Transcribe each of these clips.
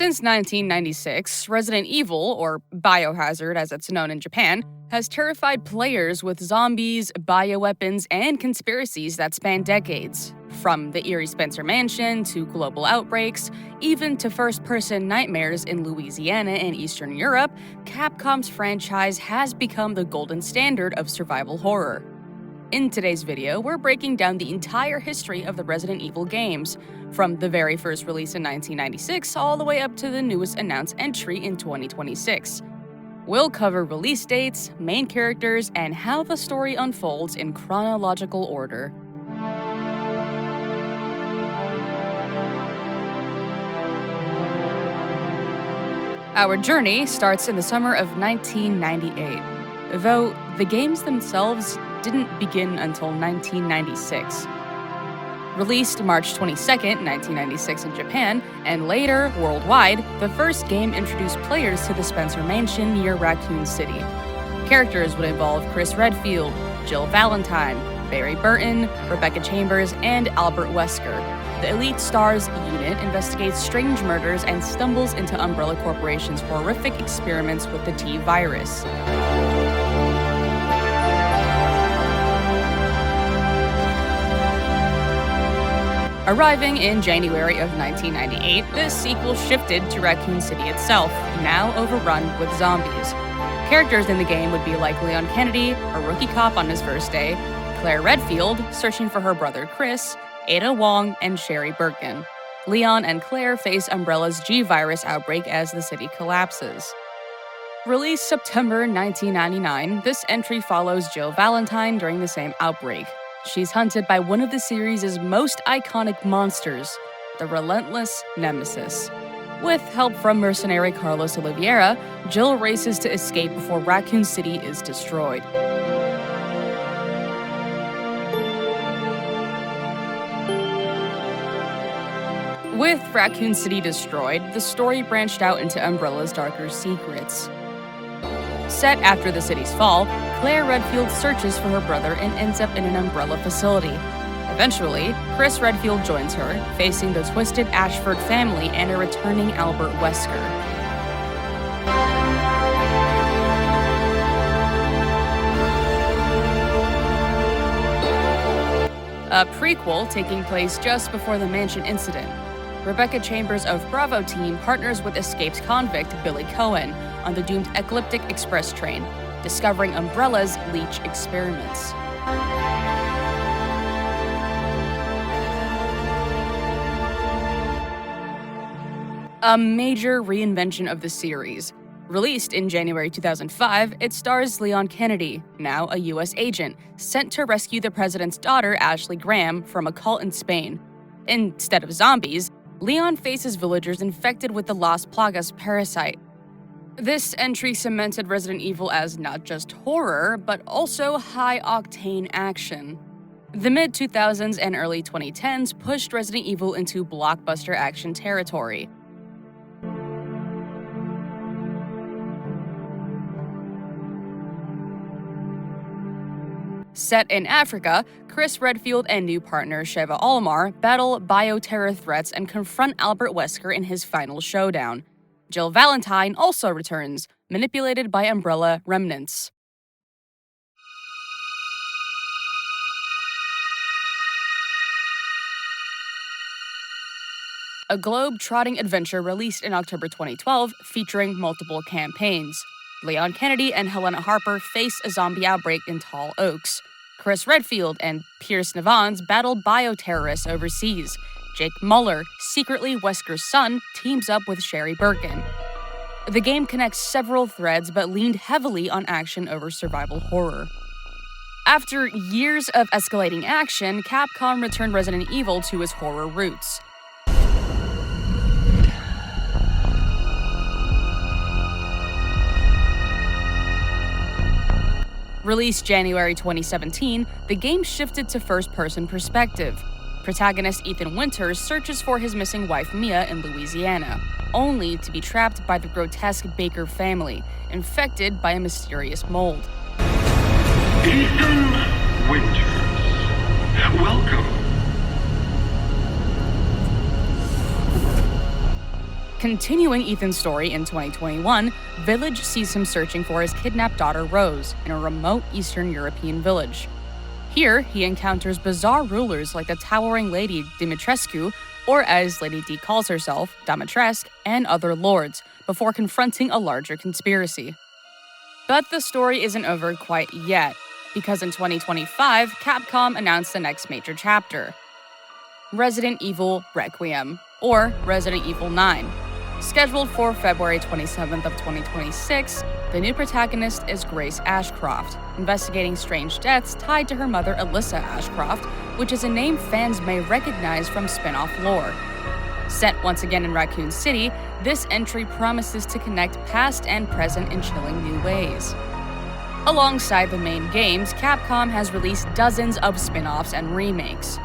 Since 1996, Resident Evil, or Biohazard as it's known in Japan, has terrified players with zombies, bioweapons, and conspiracies that span decades. From the eerie Spencer Mansion to global outbreaks, even to first-person nightmares in Louisiana and Eastern Europe, Capcom's franchise has become the golden standard of survival horror. In today's video, we're breaking down the entire history of the Resident Evil games, from the very first release in 1996 all the way up to the newest announced entry in 2026. We'll cover release dates, main characters, and how the story unfolds in chronological order. Our journey starts in the summer of 1998, though the games themselves didn't begin until 1996. Released March 22, 1996 in Japan, and later worldwide, the first game introduced players to the Spencer Mansion near Raccoon City. Characters would involve Chris Redfield, Jill Valentine, Barry Burton, Rebecca Chambers, and Albert Wesker. The Elite Stars unit investigates strange murders and stumbles into Umbrella Corporation's horrific experiments with the T-virus. Arriving in January of 1998, the sequel shifted to Raccoon City itself, now overrun with zombies. Characters in the game would be like Leon Kennedy, a rookie cop on his first day, Claire Redfield, searching for her brother Chris, Ada Wong, and Sherry Birkin. Leon and Claire face Umbrella's G-virus outbreak as the city collapses. Released September 1999, this entry follows Jill Valentine during the same outbreak. She's hunted by one of the series' most iconic monsters, the relentless Nemesis. With help from mercenary Carlos Oliveira, Jill races to escape before Raccoon City is destroyed. With Raccoon City destroyed, the story branched out into Umbrella's darker secrets. Set after the city's fall, Claire Redfield searches for her brother and ends up in an Umbrella facility. Eventually, Chris Redfield joins her, facing the twisted Ashford family and a returning Albert Wesker. A prequel taking place just before the mansion incident. Rebecca Chambers of Bravo Team partners with escaped convict Billy Cohen on the doomed Ecliptic Express train, discovering Umbrella's leech experiments. A major reinvention of the series. Released in January 2005, it stars Leon Kennedy, now a U.S. agent, sent to rescue the president's daughter Ashley Graham from a cult in Spain. Instead of zombies, Leon faces villagers infected with the Las Plagas parasite. This entry cemented Resident Evil as not just horror, but also high-octane action. The mid-2000s and early 2010s pushed Resident Evil into blockbuster action territory. Set in Africa, Chris Redfield and new partner Sheva Alomar battle bioterror threats and confront Albert Wesker in his final showdown. Jill Valentine also returns, manipulated by Umbrella remnants. A globe-trotting adventure released in October 2012 featuring multiple campaigns. Leon Kennedy and Helena Harper face a zombie outbreak in Tall Oaks. Chris Redfield and Pierce Navans battle bioterrorists overseas. Jake Muller, secretly Wesker's son, teams up with Sherry Birkin. The game connects several threads but leaned heavily on action over survival horror. After years of escalating action, Capcom returned Resident Evil to its horror roots. Released January 2017, the game shifted to first-person perspective. Protagonist Ethan Winters searches for his missing wife Mia in Louisiana, only to be trapped by the grotesque Baker family, infected by a mysterious mold. Ethan Winters, welcome. Continuing Ethan's story in 2021, Village sees him searching for his kidnapped daughter Rose in a remote Eastern European village. Here, he encounters bizarre rulers like the towering Lady Dimitrescu, or as Lady D calls herself, Dimitrescu, and other lords, before confronting a larger conspiracy. But the story isn't over quite yet, because in 2025, Capcom announced the next major chapter: Resident Evil Requiem, or Resident Evil 9. Scheduled for February 27th of 2026, the new protagonist is Grace Ashcroft, investigating strange deaths tied to her mother Alyssa Ashcroft, which is a name fans may recognize from spin-off lore. Set once again in Raccoon City, this entry promises to connect past and present in chilling new ways. Alongside the main games, Capcom has released dozens of spin-offs and remakes.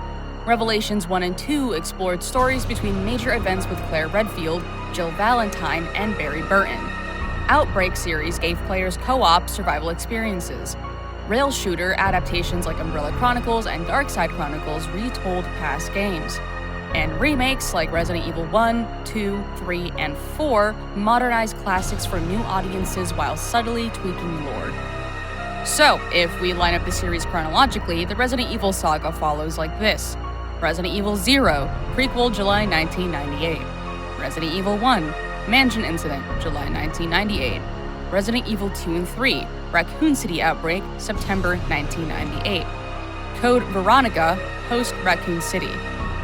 Revelations 1 and 2 explored stories between major events with Claire Redfield, Jill Valentine, and Barry Burton. Outbreak series gave players co-op survival experiences. Rail shooter adaptations like Umbrella Chronicles and Darkside Chronicles retold past games. And remakes like Resident Evil 1, 2, 3, and 4 modernized classics for new audiences while subtly tweaking lore. So, if we line up the series chronologically, the Resident Evil saga follows like this: Resident Evil 0, prequel July 1998. Resident Evil 1, Mansion Incident, July 1998. Resident Evil 2 and 3, Raccoon City Outbreak, September 1998. Code Veronica, post Raccoon City.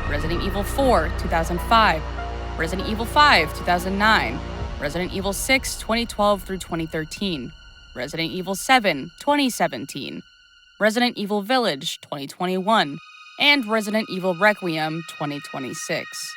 Resident Evil 4, 2005. Resident Evil 5, 2009. Resident Evil 6, 2012 through 2013. Resident Evil 7, 2017. Resident Evil Village, 2021. And Resident Evil Requiem 2026.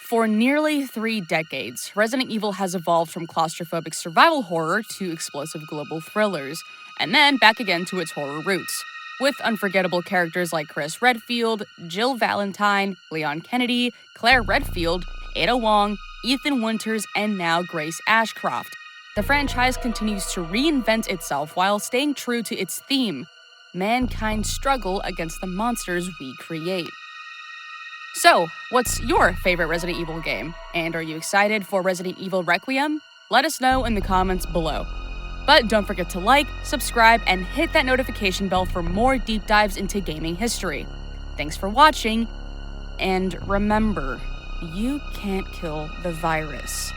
For nearly 3 decades, Resident Evil has evolved from claustrophobic survival horror to explosive global thrillers, and then back again to its horror roots, with unforgettable characters like Chris Redfield, Jill Valentine, Leon Kennedy, Claire Redfield, Ada Wong, Ethan Winters, and now Grace Ashcroft. The franchise continues to reinvent itself while staying true to its theme: mankind's struggle against the monsters we create. So, what's your favorite Resident Evil game? And are you excited for Resident Evil Requiem? Let us know in the comments below. But don't forget to like, subscribe, and hit that notification bell for more deep dives into gaming history. Thanks for watching, and remember, you can't kill the virus.